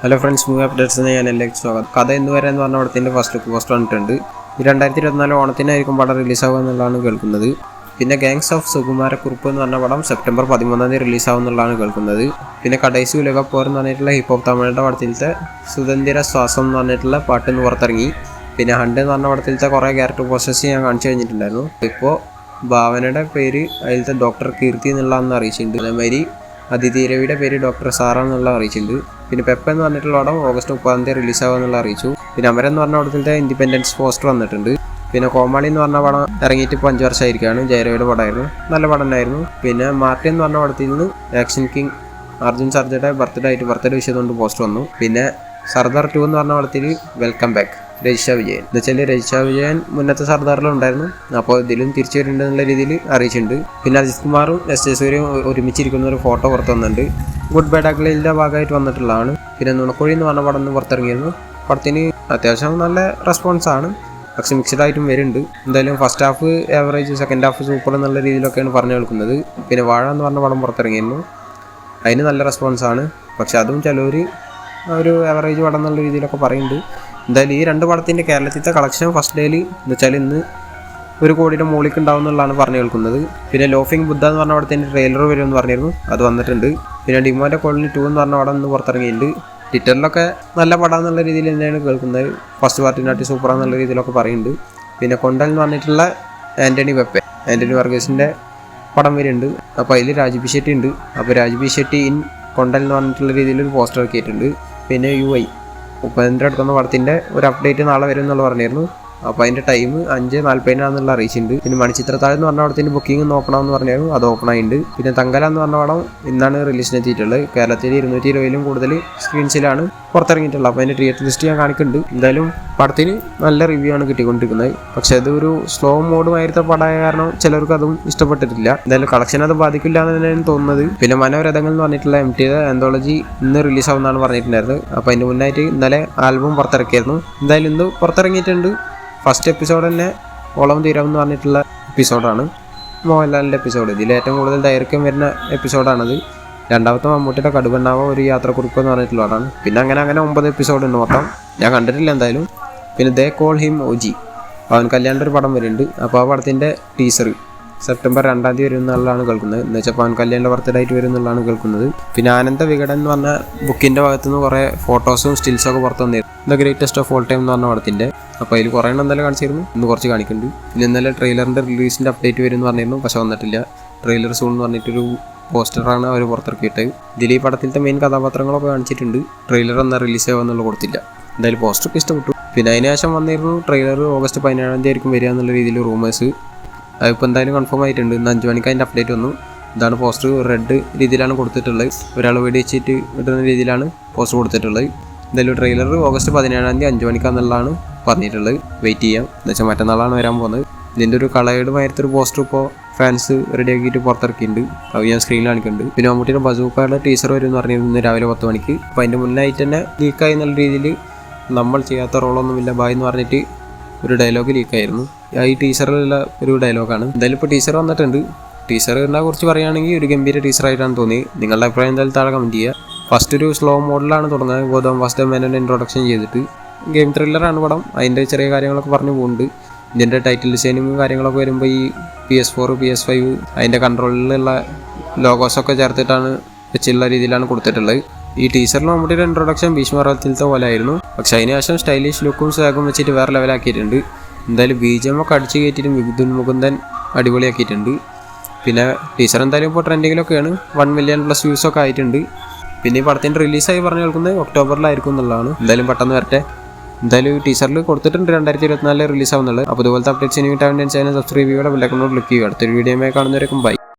Hello friends, movie updates ഞാൻ എല്ലാവർക്കും സ്വാഗതം. കഥ എന്ന് വരെ എന്ന് പറഞ്ഞ പടത്തിൻ്റെ ഫസ്റ്റ് ലുക്ക് പോസ്റ്റർ വന്നിട്ടുണ്ട്. 2024 ഓണത്തിനായിരിക്കും പടം റിലീസാവുക എന്നുള്ളതാണ് കേൾക്കുന്നത്. പിന്നെ ഗാങ്സ് ഓഫ് സുകുമാരക്കുറുപ്പ് എന്ന് പറഞ്ഞ പടം സെപ്റ്റംബർ 13 റിലീസാവും എന്നുള്ളതാണ് കേൾക്കുന്നത്. പിന്നെ കടൈസി ഉലകപ്പോർ എന്ന് പറഞ്ഞിട്ടുള്ള ഹിപ്പ് ഹോപ്പ് തമിഴിൻ്റെ പടത്തിലത്തെ സുതന്തിര ശ്വാസം എന്ന് പറഞ്ഞിട്ടുള്ള പാട്ട് ഇന്ന് പുറത്തിറങ്ങി. പിന്നെ ഹണ്ട് എന്ന് പറഞ്ഞ പടത്തിലത്തെ കുറേ ക്യാരക്ടർ പോസ്റ്റേഴ്സ് ഞാൻ കാണിച്ചു കഴിഞ്ഞിട്ടുണ്ടായിരുന്നു. ഇപ്പോൾ ഭാവനയുടെ പേര് അതിലത്തെ ഡോക്ടർ കീർത്തി എന്നുള്ളതെന്ന് അറിയിച്ചിട്ടുണ്ട്. അതേമാതിരി അതിഥി രവിയുടെ പേര് ഡോക്ടർ സാറ എന്നുള്ള അറിയിച്ചിട്ടുണ്ട്. പിന്നെ പെപ്പ എന്ന് പറഞ്ഞിട്ടുള്ള പടം ഓഗസ്റ്റ് 30 റിലീസാവുക എന്നുള്ള അറിയിച്ചു. പിന്നെ അമരൻ എന്ന് പറഞ്ഞ പടത്തിലത്തെ ഇൻഡിപെൻഡൻസ് പോസ്റ്റർ വന്നിട്ടുണ്ട്. പിന്നെ കോമാളി എന്ന് പറഞ്ഞ പടം ഇറങ്ങിയിട്ട് ഇപ്പോൾ 5 വർഷമായിരിക്കുകയാണ്. ജയരവിയുടെ പടമായിരുന്നു, നല്ല പടം തന്നെയായിരുന്നു. പിന്നെ മാർട്ടിൻ എന്ന് പറഞ്ഞ പടത്തിൽ നിന്ന് ആക്ഷൻ കിങ് അർജുൻ സർജയുടെ ബർത്ത്ഡേ വിഷയതുകൊണ്ട് പോസ്റ്റർ വന്നു. പിന്നെ സർദാർ 2 എന്ന് പറഞ്ഞ പടത്തിൽ വെൽക്കം ബാക്ക് രജിഷ വിജയൻ എന്ന് വെച്ചാൽ രജിഷ വിജയൻ മുന്നത്തെ സർദാറിലുണ്ടായിരുന്നു. അപ്പോൾ ഇതിലും തിരിച്ചു വരുന്നുണ്ട് എന്നുള്ള രീതിയിൽ അറിയിച്ചിട്ടുണ്ട്. പിന്നെ അജിത് കുമാറും എസ് സൂര്യയും ഒരുമിച്ചിരിക്കുന്ന ഒരു ഫോട്ടോ പുറത്തു വന്നിട്ടുണ്ട്. ഗുഡ് ബൈ ഡഗ്ലിൻ്റെ ഭാഗമായിട്ട് വന്നിട്ടുള്ളതാണ്. പിന്നെ നുണക്കുഴി എന്ന് പറഞ്ഞ പടം ഒന്ന് പുറത്തിറങ്ങിയിരുന്നു. പടത്തിന് അത്യാവശ്യം നല്ല റെസ്പോൺസാണ്, പക്ഷെ മിക്സഡ് ആയിട്ടും വരുന്നുണ്ട്. എന്തായാലും first half average, second half super എന്നുള്ള രീതിയിലൊക്കെയാണ് പറഞ്ഞു കേൾക്കുന്നത്. പിന്നെ വാഴ എന്ന് പറഞ്ഞ പടം പുറത്തിറങ്ങിയിരുന്നു, അതിന് നല്ല റെസ്പോൺസാണ്. പക്ഷെ അതും ചിലവർ ഒരു ആവറേജ് പടം എന്നുള്ള രീതിയിലൊക്കെ പറയുന്നുണ്ട്. എന്തായാലും ഈ 2 പടത്തിൻ്റെ കേരളത്തിലത്തെ കളക്ഷൻ ഫസ്റ്റ് ഡേയിൽ എന്ന് വെച്ചാൽ ഇന്ന് 1 കോടിയുടെ മുകളിലേക്ക് ഉണ്ടാവും എന്നുള്ളതാണ് പറഞ്ഞു കേൾക്കുന്നത്. പിന്നെ ലോഫിംഗ് ബുദ്ധ എന്ന് പറഞ്ഞ പടത്തിൻ്റെ ട്രെയിലർ വരുമെന്ന് പറഞ്ഞിരുന്നു, അത് വന്നിട്ടുണ്ട്. പിന്നെ ഡിമോൻ്റെ കോളനി 2 എന്ന് പറഞ്ഞ പടം ഇന്ന് പുറത്തിറങ്ങിയിട്ടുണ്ട്. ട്വിറ്ററിലൊക്കെ നല്ല പടം എന്നുള്ള രീതിയിൽ തന്നെയാണ് കേൾക്കുന്നത്. ഫസ്റ്റ് പാർട്ടിനാട്ടി സൂപ്പർ എന്നുള്ള രീതിയിലൊക്കെ പറയുന്നുണ്ട്. പിന്നെ കൊണ്ടൽ എന്ന് പറഞ്ഞിട്ടുള്ള ആൻ്റണി വർഗീസിൻ്റെ പടം വരുന്നുണ്ട്. അപ്പോൾ അതിൽ രാജ് ബി ഷെട്ടി ഉണ്ട്. അപ്പോൾ രാജ് ബി ഷെട്ടി ഇൻ കൊണ്ടൽ എന്ന് പറഞ്ഞിട്ടുള്ള രീതിയിൽ ഒരു പോസ്റ്റർ ഇറക്കിയിട്ടുണ്ട്. പിന്നെ UI ഉപേന്ദ്ര എടുക്കുന്ന പടത്തിൻ്റെ ഒരു അപ്ഡേറ്റ് നാളെ വരും എന്നുള്ള പറഞ്ഞിരുന്നു. അപ്പോൾ അതിൻ്റെ ടൈം 5:40 അറിയിച്ചിട്ടുണ്ട്. പിന്നെ മണിച്ചിത്രത്താഴ് എന്ന് പറഞ്ഞ പടത്തിൻ്റെ ബുക്കിംഗ് നോക്കണമെന്ന് പറഞ്ഞായിരുന്നു, അത് ഓപ്പൺ ആയിട്ടുണ്ട്. പിന്നെ തങ്കല എന്ന് പറഞ്ഞ പടം ഇന്നാണ് റിലീസിനെത്തിയിട്ടുള്ളത്. കേരളത്തിൽ 220 കൂടുതൽ സ്ക്രീൻസിലാണ് പുറത്തിറങ്ങിയിട്ടുള്ളത്. അപ്പോൾ അതിൻ്റെ തിയേറ്റർ ലിസ്റ്റ് ഞാൻ കാണിക്കുന്നുണ്ട്. എന്തായാലും പടത്തിന് നല്ല റിവ്യൂ ആണ് കിട്ടിക്കൊണ്ടിരിക്കുന്നത്. പക്ഷേ അതൊരു സ്ലോ മോഡുമായിരുന്ന പടമായ കാരണം ചിലർക്ക് അതും ഇഷ്ടപ്പെട്ടിട്ടില്ല. എന്തായാലും കളക്ഷൻ അത് ബാധിക്കില്ല എന്ന് തന്നെയാണ് തോന്നുന്നത്. പിന്നെ മനോരഥങ്ങൾ എന്ന് പറഞ്ഞിട്ടുള്ള MT ആന്തോളജി ഇന്ന് റിലീസാവുന്നതാണ് പറഞ്ഞിട്ടുണ്ടായിരുന്നത്. അപ്പോൾ അതിന് മുന്നായിട്ട് ഇന്നലെ ആൽബം പുറത്തിറക്കിയായിരുന്നു. എന്തായാലും ഇന്ന് പുറത്തിറങ്ങിയിട്ടുണ്ട്. ഫസ്റ്റ് എപ്പിസോഡ് തന്നെ ഓളം തീരാമെന്ന് പറഞ്ഞിട്ടുള്ള എപ്പിസോഡാണ്, മോഹൻലാലിൻ്റെ എപ്പിസോഡ്. ഇതിൽ ഏറ്റവും കൂടുതൽ ദൈർഘ്യം വരുന്ന എപ്പിസോഡാണത്. രണ്ടാമത്തെ മമ്മൂട്ടിയുടെ കടുവണ്ണാവ ഒരു യാത്രക്കുറിപ്പ് എന്ന് പറഞ്ഞിട്ടുള്ളതാണ്. പിന്നെ അങ്ങനെ 9 എപ്പിസോഡ് ഉണ്ട് മൊത്തം. ഞാൻ കണ്ടിട്ടില്ല എന്തായാലും. പിന്നെ ദേ കോൾ ഹിം OG പവൻ കല്യാണിൻ്റെ ഒരു പടം വരുന്നുണ്ട്. അപ്പോൾ ആ പടത്തിൻ്റെ ടീസർ സെപ്റ്റംബർ 2 വരും എന്നുള്ളതാണ് കേൾക്കുന്നത്. എന്ന് വെച്ചാൽ പവൻ കല്യാണിൻ്റെ ബർത്ത്ഡേ ആയിട്ട് വരും എന്നുള്ളതാണ് കേൾക്കുന്നത്. പിന്നെ ആനന്ദ വികടൻ എന്ന് പറഞ്ഞ ബുക്കിൻ്റെ ഭാഗത്തുനിന്ന് കുറേ ഫോട്ടോസും സ്റ്റിൽസൊക്കെ പുറത്തു വന്നിരുന്നു. The greatest of all time എന്ന് പറഞ്ഞ പടത്തിൻ്റെ. അപ്പോൾ അതിൽ കുറേ എണ്ണം എന്തായാലും കാണിച്ചിരുന്നു, ഇന്ന് കുറച്ച് കാണിക്കുന്നുണ്ട്. പിന്നെ ഇന്നലെ ട്രെയിലറിൻ്റെ റിലീസിൻ്റെ അപ്ഡേറ്റ് വരും എന്ന് പറഞ്ഞിരുന്നു, പക്ഷെ വന്നിട്ടില്ല. ട്രെയിലർ സൂൺ എന്ന് പറഞ്ഞിട്ടൊരു പോസ്റ്ററാണ് അവർ പുറത്തിറക്കിയിട്ട്. ഇതിൽ ഈ പടത്തിലത്തെ മെയിൻ കഥാപാത്രങ്ങളൊക്കെ കാണിച്ചിട്ടുണ്ട്. ട്രെയിലർ എന്നാൽ റിലീസ് ആവുമെന്നുള്ള കൊടുത്തില്ല. എന്തായാലും പോസ്റ്ററൊക്കെ ഇഷ്ടപ്പെട്ടു. പിന്നെ അതിന് ശേഷം വന്നിരുന്നു ട്രെയിലർ ഓഗസ്റ്റ് 17 ആയിരിക്കും വരിക എന്നുള്ള രീതിയിൽ റൂമേഴ്സ്. അതിപ്പോൾ എന്തായാലും കൺഫേം ആയിട്ടുണ്ട്. ഇന്ന് 5 മണിക്ക് അതിൻ്റെ അപ്ഡേറ്റ് വന്നു. ഇതാണ് പോസ്റ്റർ, റെഡ് രീതിയിലാണ് കൊടുത്തിട്ടുള്ളത്. ഒരാൾ വെടിവെച്ചിട്ട് ഇടുന്ന രീതിയിലാണ് പോസ്റ്റർ കൊടുത്തിട്ടുള്ളത്. എന്തായാലും ട്രെയിലർ ഓഗസ്റ്റ് 17 5 മണിക്കാന്നുള്ളതാണ് പറഞ്ഞിട്ടുള്ളത്. വെയിറ്റ് ചെയ്യാം, എന്ന് വെച്ചാൽ മറ്റന്നാളാണ് വരാൻ പോകുന്നത്. ഇതിൻ്റെ ഒരു കളേർഡുമായിട്ടൊരു പോസ്റ്റർ ഇപ്പോൾ ഫാൻസ് റെഡിയാക്കിയിട്ട് പുറത്തിറക്കിയിട്ടുണ്ട്. അത് ഞാൻ സ്ക്രീനിൽ കാണിക്കുന്നുണ്ട്. പിന്നെ മമ്മൂട്ടിയുടെ ബസൂക്കയുടെ ടീസർ വരും എന്ന് പറഞ്ഞിരുന്നു രാവിലെ 10 മണിക്ക്. അപ്പോൾ അതിൻ്റെ മുന്നായിട്ട് തന്നെ ലീക്കായി എന്നുള്ള രീതിയിൽ നമ്മൾ ചെയ്യാത്ത റോളൊന്നുമില്ല ബായ് എന്ന് പറഞ്ഞിട്ട് ഒരു ഡയലോഗ് ലീക്കായിരുന്നു. ഈ ടീച്ചറിലുള്ള ഒരു ഡയലോഗാണ്. എന്തായാലും ഇപ്പോൾ ടീച്ചർ വന്നിട്ടുണ്ട്. ടീച്ചറിനെ കുറിച്ച് പറയുകയാണെങ്കിൽ ഒരു ഗംഭീര ടീച്ചറായിട്ടാണ് തോന്നി. നിങ്ങളുടെ അഭിപ്രായം എന്തായാലും താഴെ കമൻറ്റ് ചെയ്യുക. ഫസ്റ്റ് ഒരു സ്ലോ മോഡലാണ് തുടങ്ങുന്നത്. ഗൗതം വാസുദേവൻ ഇൻട്രൊഡക്ഷൻ ചെയ്തിട്ട് ഗെയിം ത്രില്ലറാണ് പടം. അതിൻ്റെ ചെറിയ കാര്യങ്ങളൊക്കെ പറഞ്ഞു പോകുന്നുണ്ട്. ഇതിൻ്റെ ടൈറ്റിൽ ഡിസൈനിങ്ങും കാര്യങ്ങളൊക്കെ വരുമ്പോൾ ഈ PS4 PS5 അതിൻ്റെ കൺട്രോളിലുള്ള ലോഗോസൊക്കെ ചേർത്തിട്ടാണ് വെച്ചുള്ള രീതിയിലാണ് കൊടുത്തിട്ടുള്ളത്. ഈ ടീച്ചറിൽ നമ്മുടെ ഇൻട്രൊഡക്ഷൻ ഭീഷ്മപർവ്വതത്തിലത്തെ പോലെ ആയിരുന്നു, പക്ഷെ അതിന് ശേഷം സ്റ്റൈലിഷ് ലുക്കും സ്വാഗും വെച്ചിട്ട് വേറെ ലെവലാക്കിയിട്ടുണ്ട്. എന്തായാലും BGM ഒക്കെ അടിച്ച് കയറ്റിയിട്ടും വിദ്യുൻ മുകുന്ദൻ അടിപൊളിയാക്കിയിട്ടുണ്ട്. പിന്നെ ടീച്ചർ എന്തായാലും ഇപ്പോൾ ട്രെൻഡിങ്ങിലൊക്കെയാണ്. 1 million+ വ്യൂസൊക്കെ ആയിട്ടുണ്ട്. പിന്നെ ഈ പടത്തിൻ്റെ റിലീസായി പറഞ്ഞു കേൾക്കുന്നത് ഒക്ടോബറിലായിരിക്കും എന്നുള്ളതാണ്. എന്തായാലും പെട്ടെന്ന് വരട്ടെ. എന്തായാലും ടീച്ചറിൽ കൊടുത്തിട്ടുണ്ട് 2024 റിലീസാവുന്നുള്ളത്. അപ്പോൾ ഇതുപോലത്തെ അപ്ഡേറ്റ്സ് ഇനി കിട്ടാൻ വേണ്ടി ചാനൽ സബ്സ്ക്രൈബ് ചെയ്യുക, ബെല്ലൈക്കൺ ക്ലിക്ക് ചെയ്യുക. അടുത്തൊരു വീഡിയോയുമായി കാണുന്നവരേക്കും ബൈ.